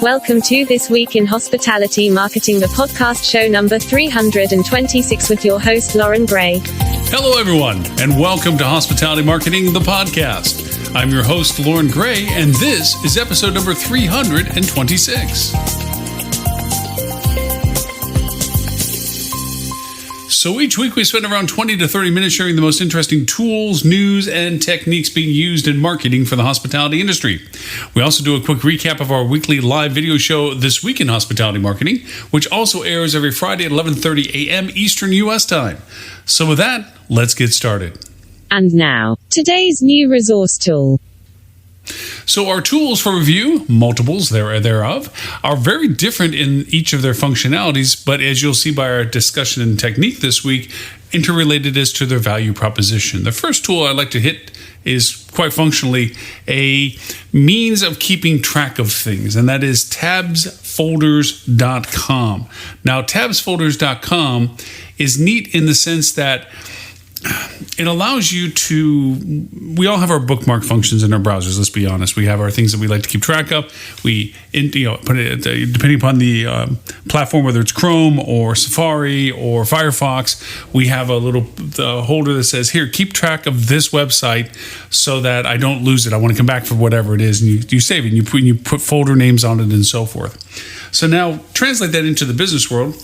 Welcome to This Week in Hospitality Marketing, the podcast show number 326 with your host, Lauren Gray. Hello, everyone, and welcome to Hospitality Marketing, the podcast. I'm your host, Lauren Gray, and this is episode number 326. So each week we spend around 20 to 30 minutes sharing the most interesting tools, news, and techniques being used in marketing for the hospitality industry. We also do a quick recap of our weekly live video show, This Week in Hospitality Marketing, which also airs every Friday at 11:30 a.m. Eastern U.S. time. So with that, let's get started. And now, today's new resource tool. So our tools for review, multiples thereof, are very different in each of their functionalities, but as you'll see by our discussion and technique this week, interrelated as to their value proposition. The first tool I'd like to hit is quite functionally a means of keeping track of things, and that is tabsfolders.com. Now, tabsfolders.com is neat in the sense that it allows you to, we all have our bookmark functions in our browsers, let's be honest. We have our things that we like to keep track of. We, put it, depending upon the platform, whether it's Chrome or Safari or Firefox, we have a little holder that says, here, keep track of this website so that I don't lose it. I want to come back for whatever it is. And you save it, and you put folder names on it and so forth. So now translate that into the business world.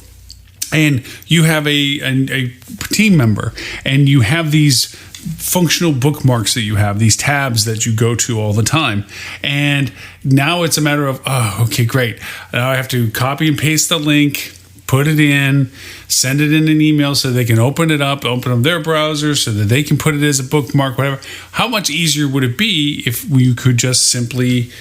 And you have a team member, and you have these functional bookmarks that you have, these tabs that you go to all the time. And now it's a matter of, okay, great. Now I have to copy and paste the link, put it in, send it in an email so they can open it up, open up their browser so that they can put it as a bookmark, whatever. How much easier would it be if you could just simply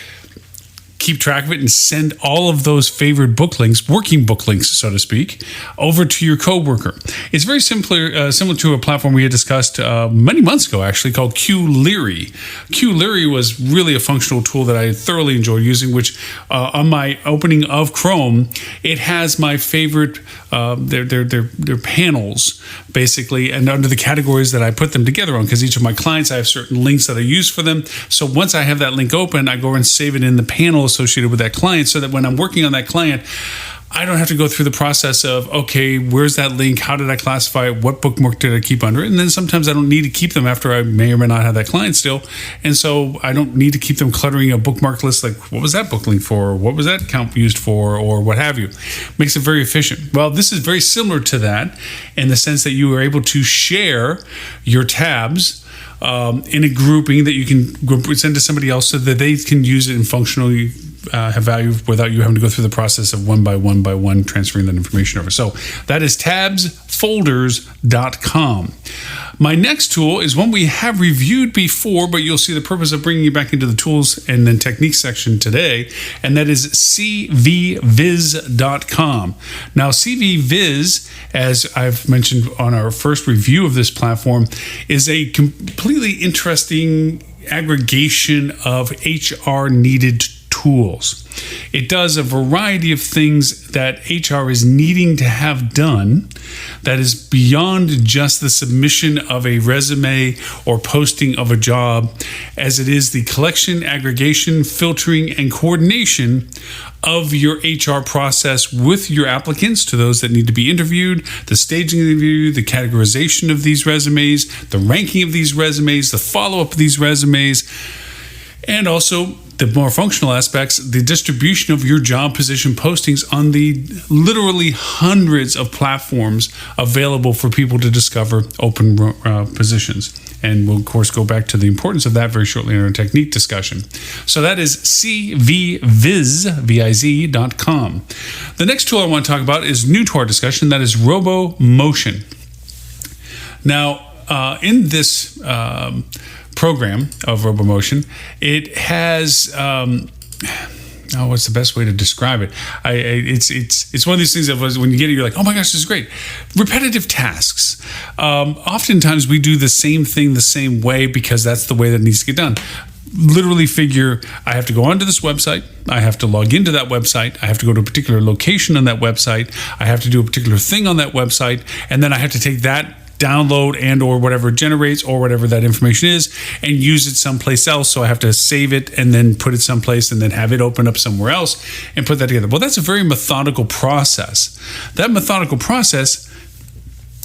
keep track of it and send all of those favorite book links, working book links, so to speak, over to your coworker? It's very similar to a platform we had discussed many months ago, actually, called Q-Leary. Q-Leary was really a functional tool that I thoroughly enjoyed using, which on my opening of Chrome, it has my favorite, their panels, basically, and under the categories that I put them together on, because each of my clients, I have certain links that I use for them. So once I have that link open, I go and save it in the panel associated with that client, so that when I'm working on that client, I don't have to go through the process of, okay, where's that link? How did I classify it? What bookmark did I keep under it? And then sometimes I don't need to keep them after I may or may not have that client still. And so I don't need to keep them cluttering a bookmark list like, what was that book link for? What was that account used for? Or what have you. Makes it very efficient. Well, this is very similar to that in the sense that you are able to share your tabs in a grouping that you can send to somebody else so that they can use it and functionally have value without you having to go through the process of one by one transferring that information over. So that is tabsfolders.com. My next tool is one we have reviewed before, but you'll see the purpose of bringing you back into the tools and then techniques section today, and that is cvviz.com. Now, cvviz, as I've mentioned on our first review of this platform, is a completely interesting aggregation of HR needed tools. It does a variety of things that HR is needing to have done that is beyond just the submission of a resume or posting of a job, as it is the collection, aggregation, filtering, and coordination of your HR process with your applicants to those that need to be interviewed, the staging of the interview, the categorization of these resumes, the ranking of these resumes, the follow-up of these resumes, and also the more functional aspects, the distribution of your job position postings on the literally hundreds of platforms available for people to discover open positions. And we'll, of course, go back to the importance of that very shortly in our technique discussion. So that is cvviz.com. The next tool I want to talk about is new to our discussion. That is Robomotion. Now, in this program of Robomotion, it has what's the best way to describe it? It's one of these things that when you get it, you're like, oh my gosh, this is great. Repetitive tasks. Oftentimes we do the same thing the same way because that's the way that it needs to get done. Literally figure, I have to go onto this website, I have to log into that website, I have to go to a particular location on that website, I have to do a particular thing on that website, and then I have to take that download and or whatever it generates or whatever that information is and use it someplace else. So I have to save it and then put it someplace and then have it open up somewhere else and put that together. Well, that's a very methodical process. That methodical process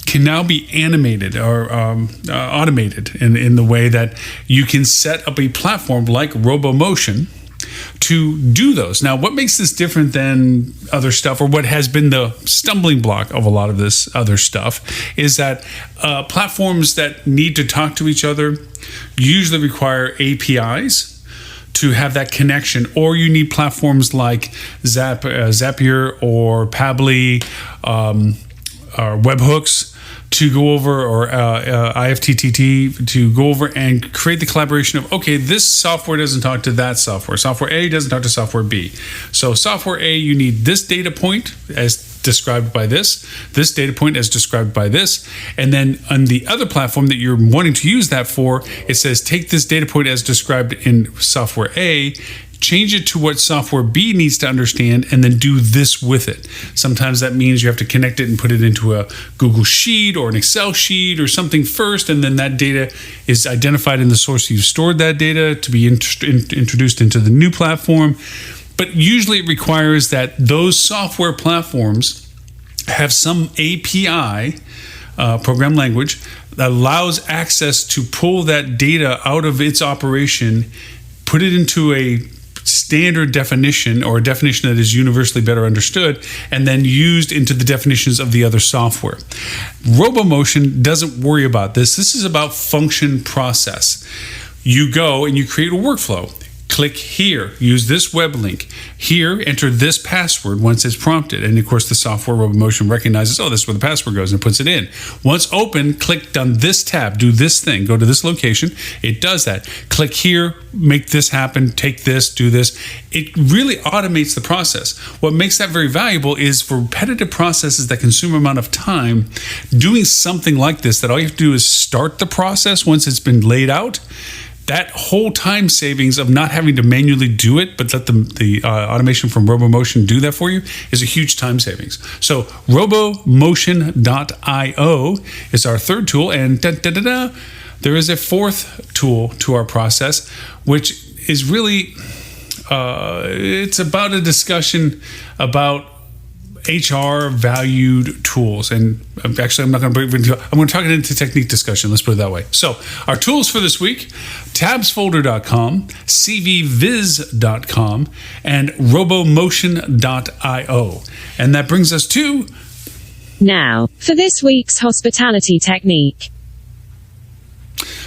can now be animated or automated in the way that you can set up a platform like Robomotion to do those. Now, what makes this different than other stuff, or what has been the stumbling block of a lot of this other stuff, is that platforms that need to talk to each other usually require APIs to have that connection, or you need platforms like Zapier or Pabbly or webhooks to go over, or IFTTT to go over and create the collaboration of, okay, this software doesn't talk to that software. Software A doesn't talk to software B. So software A, you need this data point as described by this data point as described by this. And then on the other platform that you're wanting to use that for, it says, take this data point as described in software A, change it to what software B needs to understand, and then do this with it. Sometimes that means you have to connect it and put it into a Google Sheet or an Excel sheet or something first, and then that data is identified in the source you've stored that data to be introduced into the new platform. But usually it requires that those software platforms have some API, program language, that allows access to pull that data out of its operation, put it into a standard definition or a definition that is universally better understood, and then used into the definitions of the other software. Robomotion doesn't worry about this. This is about function process. You go and you create a workflow. Click here, use this web link. Here, enter this password once it's prompted. And of course, the software Robomotion recognizes, oh, this is where the password goes, and puts it in. Once open, click on this tab, do this thing, go to this location. It does that. Click here, make this happen, take this, do this. It really automates the process. What makes that very valuable is for repetitive processes that consume amount of time, doing something like this, that all you have to do is start the process once it's been laid out. That whole time savings of not having to manually do it, but let the automation from Robomotion do that for you, is a huge time savings. So Robomotion.io is our third tool, and there is a fourth tool to our process, which is really, it's about a discussion about HR valued tools. And actually, I'm going to talk it into technique discussion. Let's put it that way. So our tools for this week: tabsfolder.com, cvviz.com, and robomotion.io. And that brings us to now for this week's hospitality technique.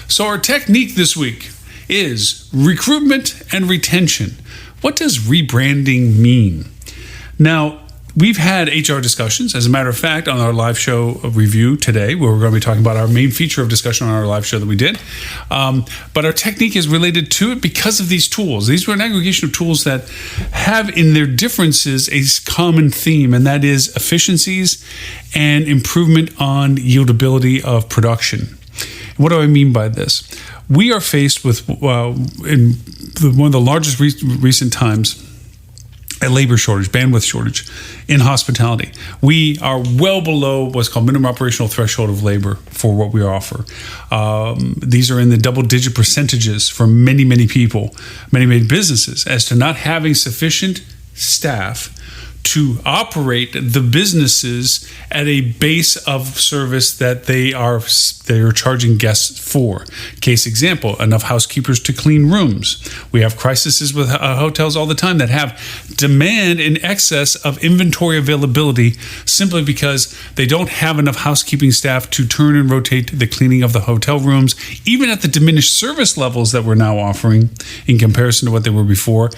So our technique this week is recruitment and retention. What does rebranding mean? Now, we've had HR discussions, as a matter of fact, on our live show review today, where we're going to be talking about our main feature of discussion on our live show that we did. But our technique is related to it because of these tools. These were an aggregation of tools that have in their differences a common theme, and that is efficiencies and improvement on yieldability of production. What do I mean by this? We are faced with, in one of the largest recent times, a labor shortage, bandwidth shortage in hospitality. We are well below what's called minimum operational threshold of labor for what we offer. These are in the double-digit percentages for many, many people, many businesses, as to not having sufficient staff to operate the businesses at a base of service that they are charging guests for. Case example, enough housekeepers to clean rooms. We have crises with hotels all the time that have demand in excess of inventory availability simply because they don't have enough housekeeping staff to turn and rotate the cleaning of the hotel rooms, even at the diminished service levels that we're now offering in comparison to what they were before.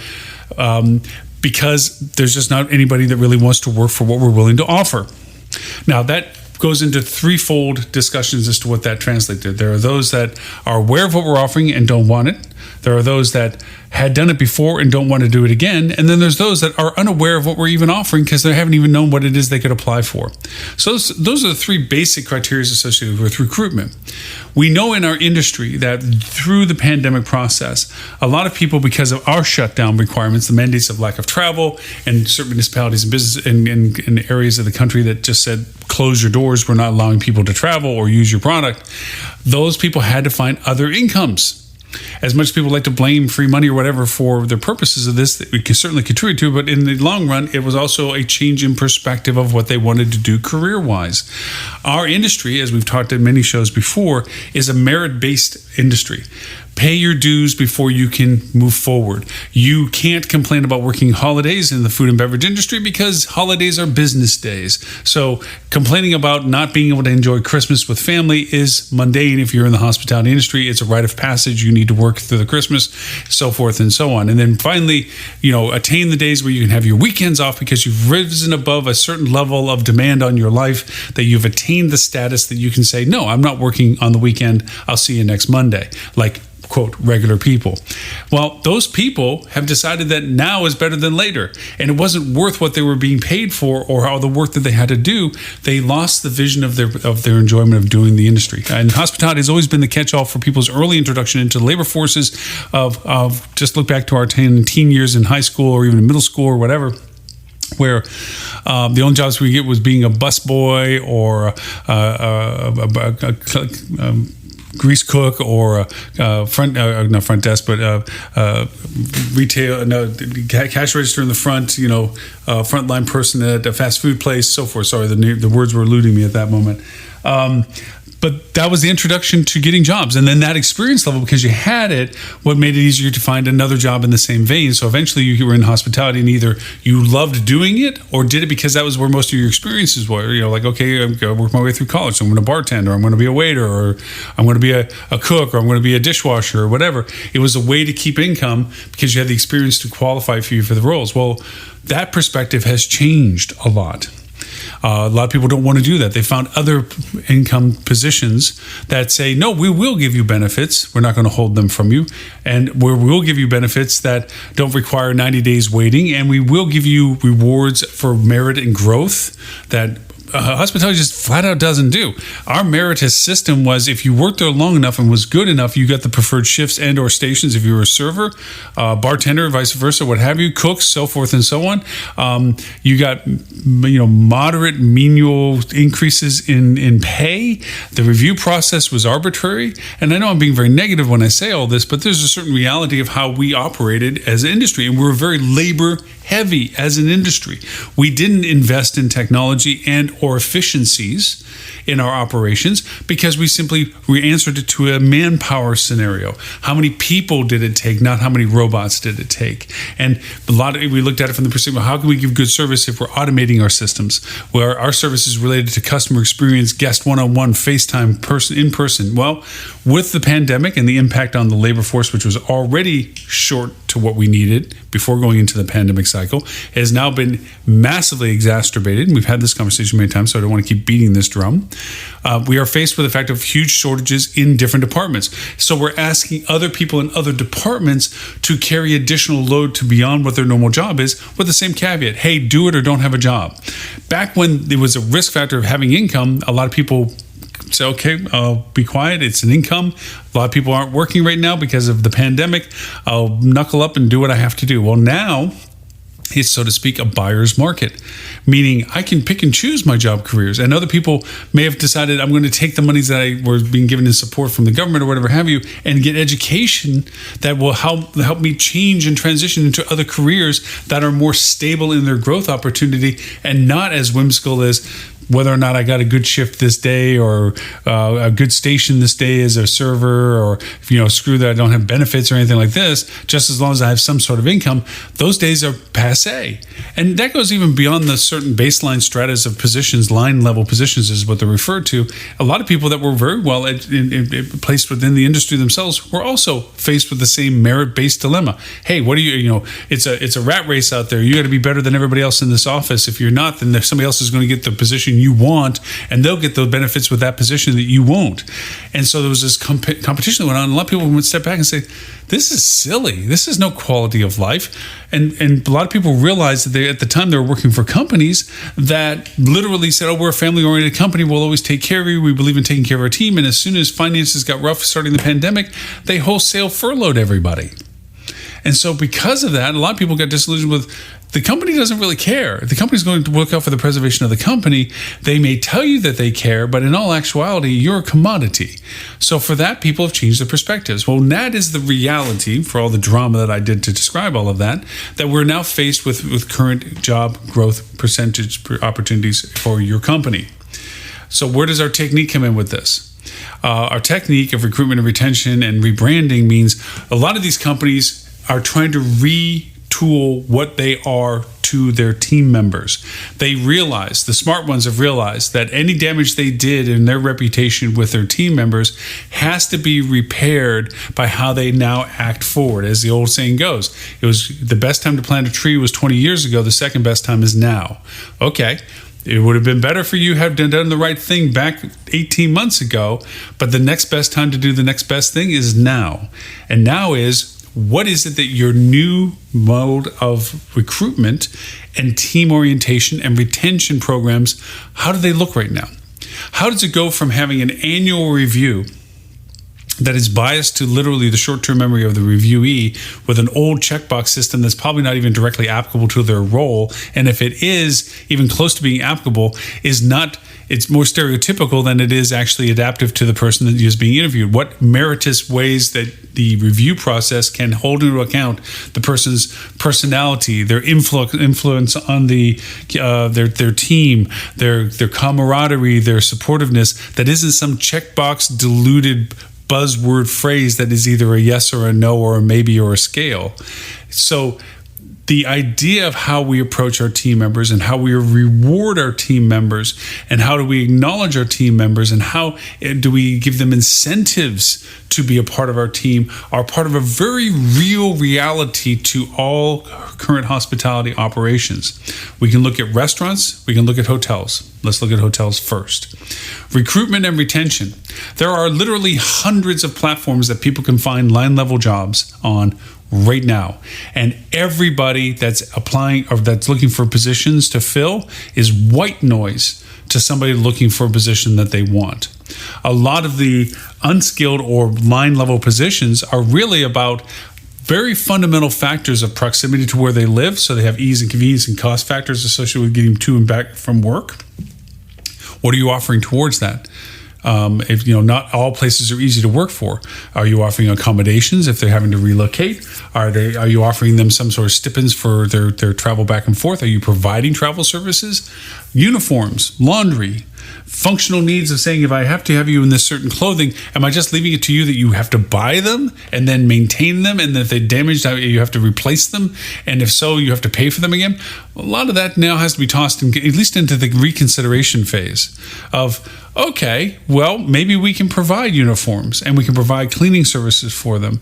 Because there's just not anybody that really wants to work for what we're willing to offer. Now, that goes into threefold discussions as to what that translates to. There are those that are aware of what we're offering and don't want it. There are those that had done it before and don't want to do it again. And then there's those that are unaware of what we're even offering because they haven't even known what it is they could apply for. So those are the three basic criteria associated with recruitment. We know in our industry that through the pandemic process, a lot of people, because of our shutdown requirements, the mandates of lack of travel, and certain municipalities and business in areas of the country that just said, close your doors, we're not allowing people to travel or use your product, those people had to find other incomes. As much as people like to blame free money or whatever for the purposes of this, that we can certainly contribute to, but in the long run, it was also a change in perspective of what they wanted to do career-wise. Our industry, as we've talked in many shows before, is a merit-based industry. Pay your dues before you can move forward. You can't complain about working holidays in the food and beverage industry because holidays are business days. So complaining about not being able to enjoy Christmas with family is mundane. If you're in the hospitality industry, it's a rite of passage. You need to work through the Christmas, so forth and so on. And then finally, attain the days where you can have your weekends off because you've risen above a certain level of demand on your life, that you've attained the status that you can say, no, I'm not working on the weekend. I'll see you next Monday. Like, quote, regular people. Well, those people have decided that now is better than later, and it wasn't worth what they were being paid for or all the work that they had to do. They lost the vision of their enjoyment of doing the industry. And hospitality has always been the catch-all for people's early introduction into the labor forces of just look back to our teen years in high school or even in middle school or whatever, where the only jobs we get was being a busboy or a grease cook or not front desk, but retail, cash register in the front, frontline person at a fast food place, so forth. Sorry, the words were eluding me at that moment. But that was the introduction to getting jobs. And then that experience level, because you had it, what made it easier to find another job in the same vein. So eventually you were in hospitality and either you loved doing it or did it because that was where most of your experiences were. Like, okay, I'm going to work my way through college. So I'm going to bartend, or I'm going to be a waiter, or I'm going to be a cook, or I'm going to be a dishwasher, or whatever. It was a way to keep income because you had the experience to qualify for you for the roles. Well, that perspective has changed a lot. A lot of people don't want to do that. They found other income positions that say, no, we will give you benefits. We're not going to hold them from you. And we will give you benefits that don't require 90 days waiting. And we will give you rewards for merit and growth that hospitality just flat out doesn't do. Our Meritus system was, if you worked there long enough and was good enough, you got the preferred shifts and or stations if you were a server, bartender, vice versa, what have you, cooks, so forth and so on. You got moderate menial increases in pay. The review process was arbitrary. And I know I'm being very negative when I say all this, but there's a certain reality of how we operated as an industry, and we're very labor heavy as an industry. We didn't invest in technology and or efficiencies in our operations because we simply answered it to a manpower scenario. How many people did it take, not how many robots did it take? And we looked at it from the perspective of how can we give good service if we're automating our systems, where our service is related to customer experience, guest one-on-one, FaceTime, in person. Well, with the pandemic and the impact on the labor force, which was already short to what we needed before going into the pandemic cycle, has now been massively exacerbated. And we've had this conversation many times, so I don't want to keep beating this drum. We are faced with the fact of huge shortages in different departments. So we're asking other people in other departments to carry additional load to beyond what their normal job is, with the same caveat, hey, do it or don't have a job. Back when there was a risk factor of having income, a lot of people say, okay, I'll be quiet. It's an income. A lot of people aren't working right now because of the pandemic. I'll knuckle up and do what I have to do. Well, now it's, so to speak, a buyer's market, meaning I can pick and choose my job careers. And other people may have decided I'm going to take the monies that I were being given in support from the government or whatever have you and get education that will help me change and transition into other careers that are more stable in their growth opportunity and not as whimsical as whether or not I got a good shift this day or a good station this day as a server, or screw that I don't have benefits or anything like this, just as long as I have some sort of income, those days are passé. And that goes even beyond the certain baseline stratas of positions, line level positions is what they're referred to. A lot of people that were very well placed within the industry themselves were also faced with the same merit-based dilemma. Hey, what do it's a rat race out there. You got to be better than everybody else in this office. If you're not, then somebody else is going to get the position position you want, and they'll get the benefits with that position that you won't. And so there was this competition that went on, and a lot of people would step back and say, this is silly. This is no quality of life. And a lot of people realized that at the time they were working for companies that literally said, oh, we're a family-oriented company. We'll always take care of you. We believe in taking care of our team. And as soon as finances got rough starting the pandemic, they wholesale furloughed everybody. And so because of that, a lot of people got disillusioned with the company doesn't really care. The company's going to look out for the preservation of the company. They may tell you that they care, but in all actuality, you're a commodity. So for that, people have changed their perspectives. Well, that is the reality for all the drama that I did to describe all of that we're now faced with current job growth percentage opportunities for your company. So where does our technique come in with this? Our technique of recruitment and retention and rebranding means a lot of these companies are trying to retool what they are to their team members. They realize, the smart ones have realized, that any damage they did in their reputation with their team members has to be repaired by how they now act forward. As the old saying goes, it was the best time to plant a tree was 20 years ago. The second best time is now. Okay. It would have been better for you to have done the right thing back 18 months ago, but the next best time to do the next best thing is now. And now is, what is it that your new mode of recruitment and team orientation and retention programs, how do they look right now? How does it go from having an annual review that is biased to literally the short-term memory of the reviewee with an old checkbox system that's probably not even directly applicable to their role, and if it is even close to being applicable, it's more stereotypical than it is actually adaptive to the person that is being interviewed. What meritorious ways that the review process can hold into account the person's personality, their influence on their team, their camaraderie, their supportiveness, that isn't some checkbox diluted buzzword phrase that is either a yes or a no or a maybe or a scale. So the idea of how we approach our team members and how we reward our team members and how do we acknowledge our team members and how do we give them incentives to be a part of our team are part of a very real reality to all current hospitality operations. We can look at restaurants, we can look at hotels. Let's look at hotels first. Recruitment and retention. There are literally hundreds of platforms that people can find line-level jobs on right now. And everybody that's applying or that's looking for positions to fill is white noise to somebody looking for a position that they want. A lot of the unskilled or line-level positions are really about very fundamental factors of proximity to where they live. So they have ease and convenience and cost factors associated with getting to and back from work. What are you offering towards that? If not all places are easy to work for, are you offering accommodations if they're having to relocate? Are you offering them some sort of stipends for their travel back and forth? Are you providing travel services, uniforms, laundry, functional needs of saying, if I have to have you in this certain clothing, am I just leaving it to you that you have to buy them and then maintain them, and that if they're damaged, you have to replace them, and if so, you have to pay for them again? A lot of that now has to be tossed at least into the reconsideration phase of, okay, well, maybe we can provide uniforms and we can provide cleaning services for them.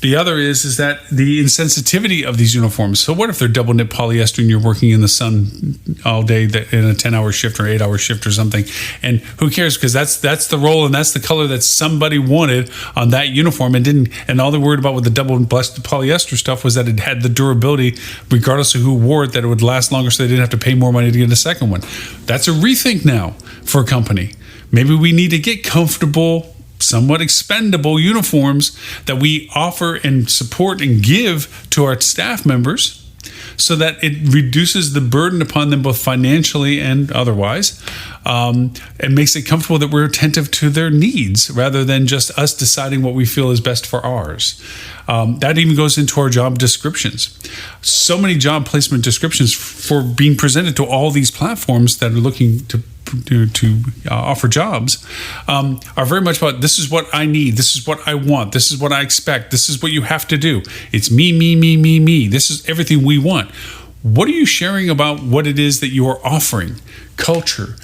The other is that the insensitivity of these uniforms. So what if they're double knit polyester and you're working in the sun all day in a 10-hour shift or 8-hour shift or something? And who cares? Because that's the role and that's the color that somebody wanted on that uniform and all they worried about with the double blessed polyester stuff was that it had the durability, regardless of who wore it, that it would last longer so they didn't have to pay more money to get a second one. That's a rethink now for a company. Maybe we need to get comfortable, somewhat expendable uniforms that we offer and support and give to our staff members so that it reduces the burden upon them both financially and otherwise, and makes it comfortable that we're attentive to their needs rather than just us deciding what we feel is best for ours. That even goes into our job descriptions. So many job placement descriptions for being presented to all these platforms that are looking to offer jobs are very much about, this is what I need, this is what I want, this is what I expect, this is what you have to do. It's me. This is everything we want. What are you sharing about what it is that you are offering? Culture,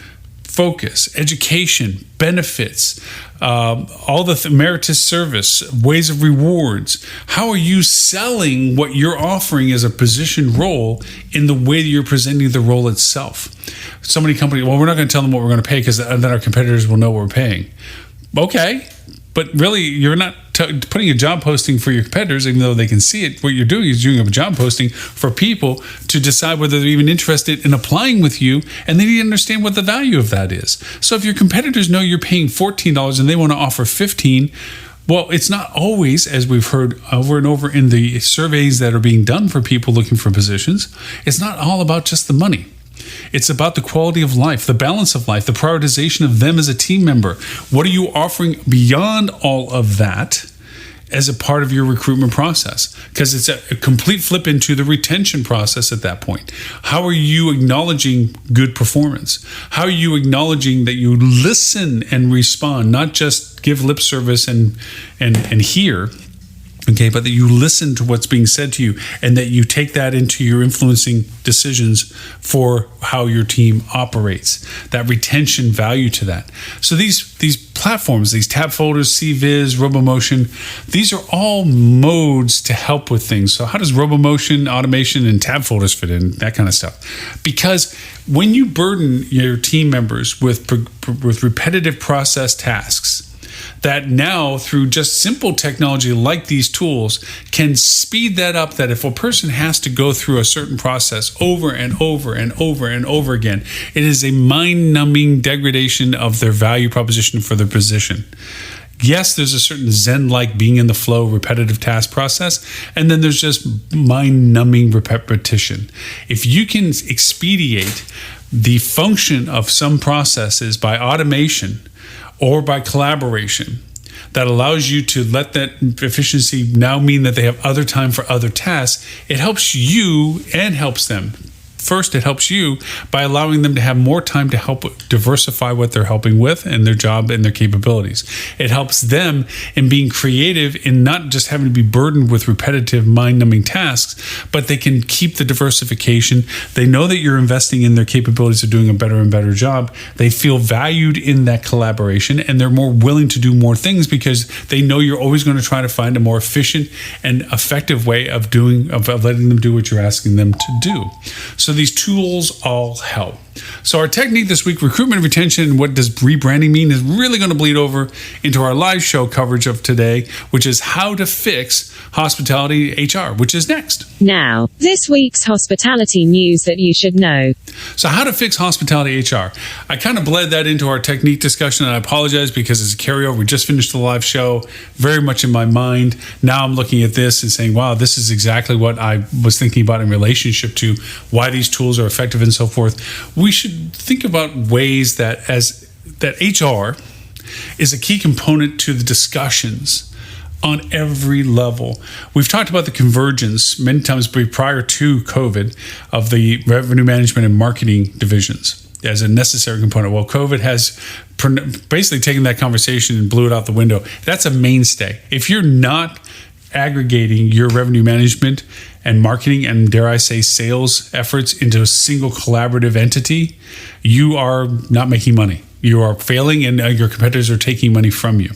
focus, education, benefits, all the meritorious service, ways of rewards. How are you selling what you're offering as a position role in the way that you're presenting the role itself? So many companies, well, we're not going to tell them what we're going to pay because then our competitors will know what we're paying. Okay, but really, you're not putting a job posting for your competitors, even though they can see it. What you're doing is doing a job posting for people to decide whether they're even interested in applying with you, and they need to understand what the value of that is. So if your competitors know you're paying $14 and they want to offer $15, well, it's not always, as we've heard over and over in the surveys that are being done for people looking for positions, it's not all about just the money. It's about the quality of life, the balance of life, the prioritization of them as a team member. What are you offering beyond all of that as a part of your recruitment process? Because it's a complete flip into the retention process at that point. How are you acknowledging good performance? How are you acknowledging that you listen and respond, not just give lip service and hear? Okay, but that you listen to what's being said to you and that you take that into your influencing decisions for how your team operates. That retention value to that. So these platforms, these tab folders, CViz, Robomotion, these are all modes to help with things. So how does Robomotion, automation, and tab folders fit in? That kind of stuff. Because when you burden your team members with repetitive process tasks, that now through just simple technology like these tools can speed that up, that if a person has to go through a certain process over and over and over and over again, it is a mind-numbing degradation of their value proposition for their position. Yes, there's a certain Zen-like being in the flow, repetitive task process, and then there's just mind-numbing repetition. If you can expedite the function of some processes by automation or by collaboration, that allows you to let that efficiency now mean that they have other time for other tasks, it helps you and helps them. First, it helps you by allowing them to have more time to help diversify what they're helping with and their job and their capabilities. It helps them in being creative in not just having to be burdened with repetitive, mind-numbing tasks, but they can keep the diversification. They know that you're investing in their capabilities of doing a better and better job. They feel valued in that collaboration, and they're more willing to do more things because they know you're always going to try to find a more efficient and effective way of letting them do what you're asking them to do. So these tools all help. So our technique this week, recruitment and retention, and what does rebranding mean, is really going to bleed over into our live show coverage of today, which is how to fix hospitality HR, which is next. Now, this week's hospitality news that you should know. So how to fix hospitality HR. I kind of bled that into our technique discussion, and I apologize because it's a carryover. We just finished the live show, very much in my mind. Now I'm looking at this and saying, wow, this is exactly what I was thinking about in relationship to why these tools are effective and so forth. We should think about ways that HR is a key component to the discussions on every level. We've talked about the convergence many times prior to COVID of the revenue management and marketing divisions as a necessary component. Well, COVID has basically taken that conversation and blew it out the window. That's a mainstay. If you're not aggregating your revenue management and marketing and, dare I say, sales efforts into a single collaborative entity, you are not making money. You are failing, and your competitors are taking money from you.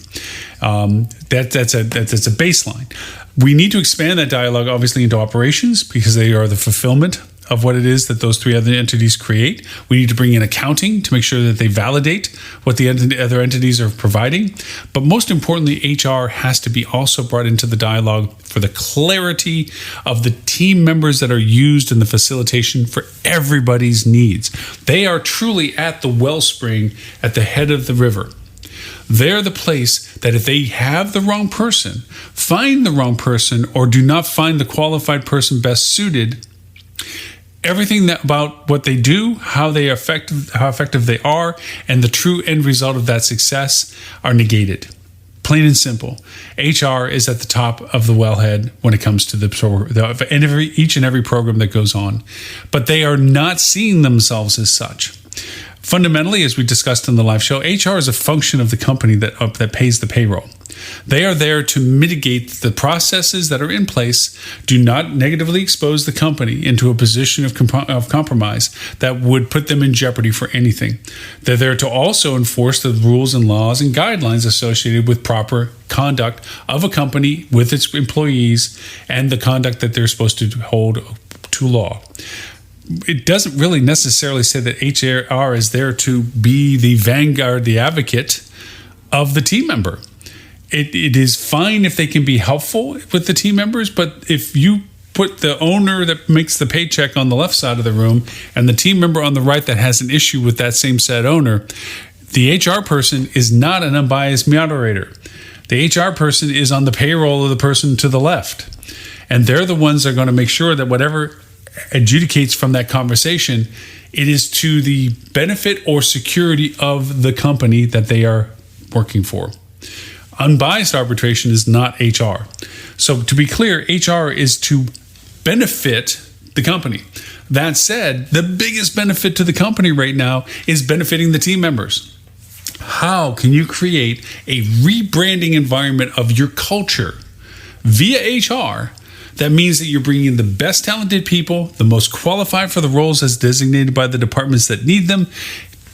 That's a baseline. We need to expand that dialogue, obviously, into operations because they are the fulfillment of what it is that those three other entities create. We need to bring in accounting to make sure that they validate what the other entities are providing. But most importantly, HR has to be also brought into the dialogue for the clarity of the team members that are used in the facilitation for everybody's needs. They are truly at the wellspring at the head of the river. They're the place that if they have the wrong person, find the wrong person, or do not find the qualified person best suited, everything about what they do, how effective they are, and the true end result of that success are negated. Plain and simple. HR is at the top of the wellhead when it comes to each and every program that goes on, but they are not seeing themselves as such. Fundamentally, as we discussed in the live show, HR is a function of the company that pays the payroll. They are there to mitigate the processes that are in place, do not negatively expose the company into a position of compromise that would put them in jeopardy for anything. They're there to also enforce the rules and laws and guidelines associated with proper conduct of a company with its employees and the conduct that they're supposed to hold to law. It doesn't really necessarily say that HR is there to be the vanguard, the advocate of the team member. It is fine if they can be helpful with the team members, but if you put the owner that makes the paycheck on the left side of the room and the team member on the right that has an issue with that same said owner, the HR person is not an unbiased moderator. The HR person is on the payroll of the person to the left. And they're the ones that are going to make sure that whatever adjudicates from that conversation, it is to the benefit or security of the company that they are working for. Unbiased arbitration is not HR. So to be clear, HR is to benefit the company. That said, the biggest benefit to the company right now is benefiting the team members. How can you create a rebranding environment of your culture via HR? That means that you're bringing in the best talented people, the most qualified for the roles as designated by the departments that need them,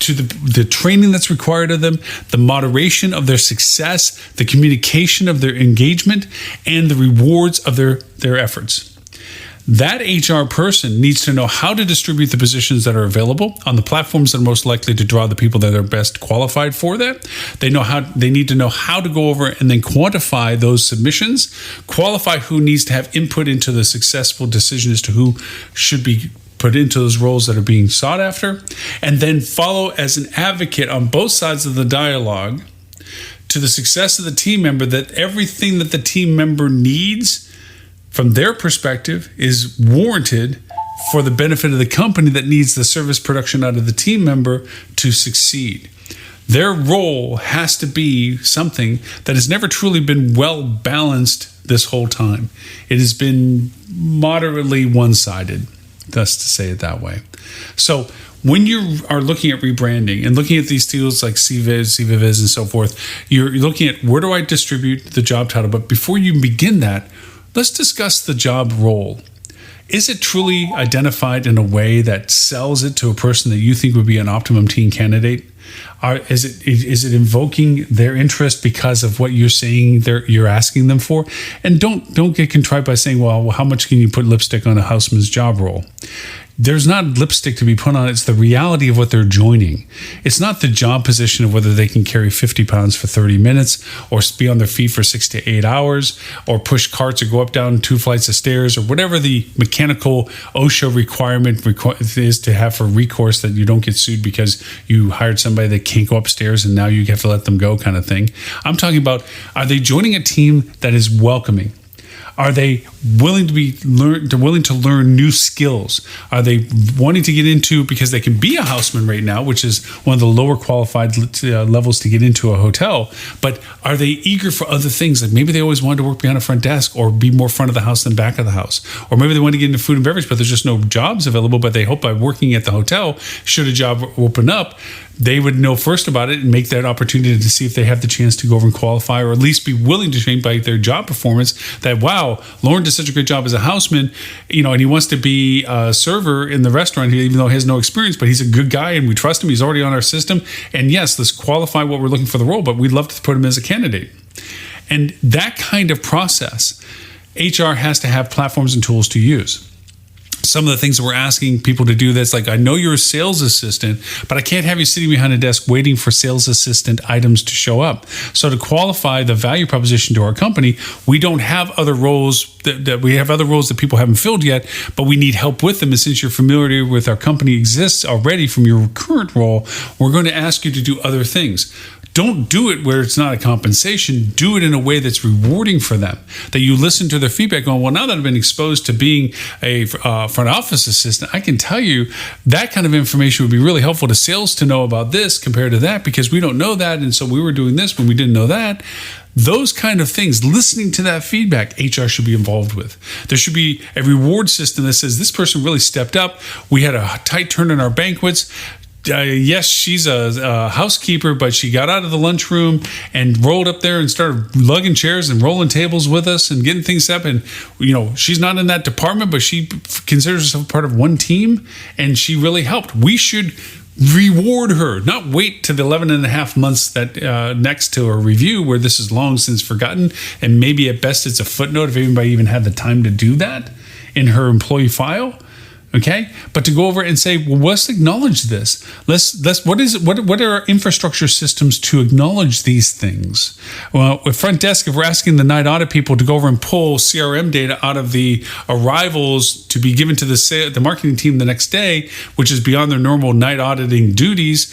to the training that's required of them, the moderation of their success, the communication of their engagement, and the rewards of their efforts. That HR person needs to know how to distribute the positions that are available on the platforms that are most likely to draw the people that are best qualified for that. They need to know how to go over and then quantify those submissions, qualify who needs to have input into the successful decision as to who should be put into those roles that are being sought after, and then follow as an advocate on both sides of the dialogue to the success of the team member, that everything that the team member needs from their perspective is warranted for the benefit of the company that needs the service production out of the team member to succeed. Their role has to be something that has never truly been well balanced this whole time. It has been moderately one-sided, thus to say it that way. So when you are looking at rebranding and looking at these tools like CViz, and so forth, you're looking at where do I distribute the job title? But before you begin that, let's discuss the job role. Is it truly identified in a way that sells it to a person that you think would be an optimum team candidate? Is it invoking their interest because of what you're saying you're asking them for? And don't get contrite by saying, well, how much can you put lipstick on a houseman's job role? There's not lipstick to be put on. It's the reality of what they're joining. It's not the job position of whether they can carry 50 pounds for 30 minutes or be on their feet for 6 to 8 hours or push carts or go up down 2 flights of stairs or whatever the mechanical OSHA requirement is to have for recourse, that you don't get sued because you hired somebody that can't go upstairs and now you have to let them go kind of thing. I'm talking about, are they joining a team that is welcoming? Are they willing to learn new skills? Are they wanting to get into, because they can be a houseman right now, which is one of the lower qualified levels to get into a hotel, but are they eager for other things? Like maybe they always wanted to work behind a front desk or be more front of the house than back of the house. Or maybe they want to get into food and beverage, but there's just no jobs available, but they hope by working at the hotel, should a job open up, they would know first about it and make that opportunity to see if they have the chance to go over and qualify, or at least be willing to train by their job performance that, wow, Lauren does such a great job as a houseman, and he wants to be a server in the restaurant, even though he has no experience, but he's a good guy and we trust him. He's already on our system. And yes, let's qualify what we're looking for the role, but we'd love to put him as a candidate. And that kind of process, HR has to have platforms and tools to use. Some of the things that we're asking people to do, that's like, I know you're a sales assistant, but I can't have you sitting behind a desk waiting for sales assistant items to show up. So to qualify the value proposition to our company, we don't have other roles that we have other roles that people haven't filled yet, but we need help with them. And since you're familiar with our company exists already from your current role, we're going to ask you to do other things. Don't do it where it's not a compensation. Do it in a way that's rewarding for them, that you listen to their feedback going, well, now that I've been exposed to being a front office assistant, I can tell you that kind of information would be really helpful to sales to know about this compared to that, because we don't know that. And so we were doing this when we didn't know that. Those kind of things, listening to that feedback, HR should be involved with. There should be a reward system that says this person really stepped up. We had a tight turn in our banquets. yes, she's a housekeeper, but she got out of the lunchroom and rolled up there and started lugging chairs and rolling tables with us and getting things up. And, she's not in that department, but she considers herself part of one team, and she really helped. We should reward her, not wait to the 11 and a half months that next to a review where this is long since forgotten. And maybe at best it's a footnote if anybody even had the time to do that in her employee file. Okay, but to go over and say, well, let's acknowledge this. What are our infrastructure systems to acknowledge these things? Well, with front desk, if we're asking the night audit people to go over and pull CRM data out of the arrivals to be given to the marketing team the next day, which is beyond their normal night auditing duties.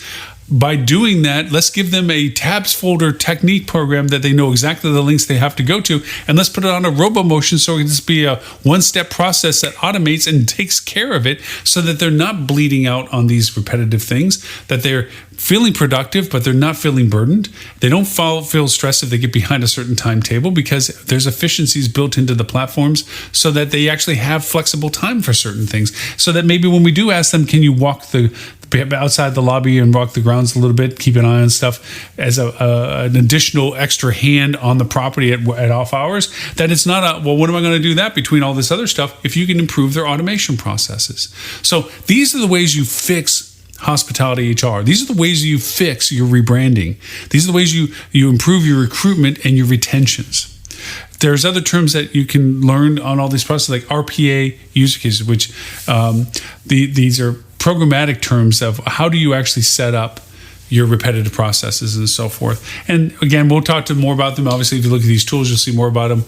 By doing that, let's give them a tabs folder technique program that they know exactly the links they have to go to. And let's put it on a Robomotion so it can just be a one-step process that automates and takes care of it so that they're not bleeding out on these repetitive things, that they're feeling productive, but they're not feeling burdened. They don't feel stressed if they get behind a certain timetable because there's efficiencies built into the platforms so that they actually have flexible time for certain things. So that maybe when we do ask them, can you walk outside the lobby and walk the grounds a little bit, keep an eye on stuff as an additional extra hand on the property at off hours, that it's not what am I going to do that between all this other stuff if you can improve their automation processes. So these are the ways you fix hospitality HR. These are the ways you fix your rebranding. These are the ways you improve your recruitment and your retentions. There's other terms that you can learn on all these processes, like RPA use cases, which these are programmatic terms of how do you actually set up your repetitive processes and so forth. And again, we'll talk more about them. Obviously, if you look at these tools, you'll see more about them.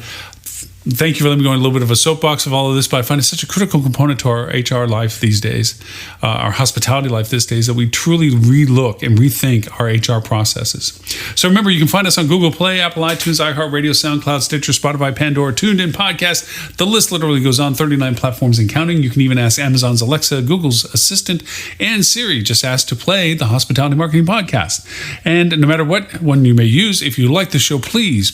Thank you for letting me go in a little bit of a soapbox of all of this, but I find it such a critical component to our HR life these days, our hospitality life these days, that we truly relook and rethink our HR processes. So remember, you can find us on Google Play, Apple iTunes, iHeartRadio, SoundCloud, Stitcher, Spotify, Pandora, Tuned In Podcast. The list literally goes on, 39 platforms and counting. You can even ask Amazon's Alexa, Google's Assistant, and Siri. Just ask to play the Hospitality Marketing Podcast. And no matter what one you may use, if you like the show, please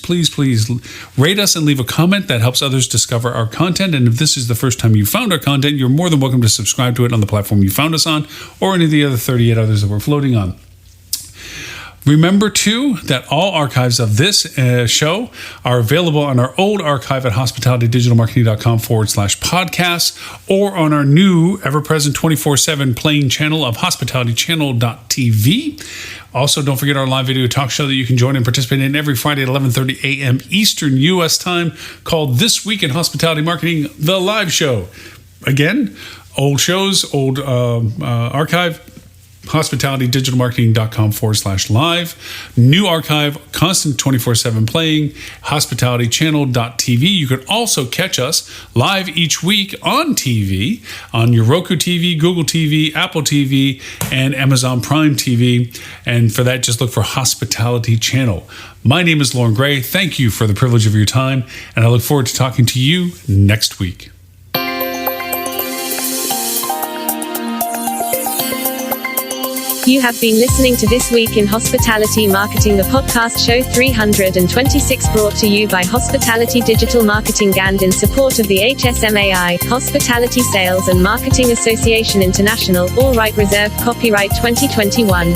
rate us and leave a comment that helps others discover our content. And if this is the first time you found our content, you're more than welcome to subscribe to it on the platform you found us on or any of the other 38 others that we're floating on. Remember, too, that all archives of this show are available on our old archive at hospitalitydigitalmarketing.com/podcasts or on our new ever-present 24/7 playing channel of hospitalitychannel.tv. Also, don't forget our live video talk show that you can join and participate in every Friday at 11:30 a.m. Eastern U.S. time called This Week in Hospitality Marketing, the live show. Again, old shows, old archive, hospitalitydigitalmarketing.com/live. New archive, constant 24/7 playing, hospitalitychannel.tv. You could also catch us live each week on TV, on your Roku TV, Google TV, Apple TV, and Amazon Prime TV. And for that, just look for Hospitality Channel. My name is Lauren Gray. Thank you for the privilege of your time, and I look forward to talking to you next week. You have been listening to This Week in Hospitality Marketing, the podcast show 326, brought to you by Hospitality Digital Marketing and in support of the HSMAI, Hospitality Sales and Marketing Association International, all right reserved, copyright 2021.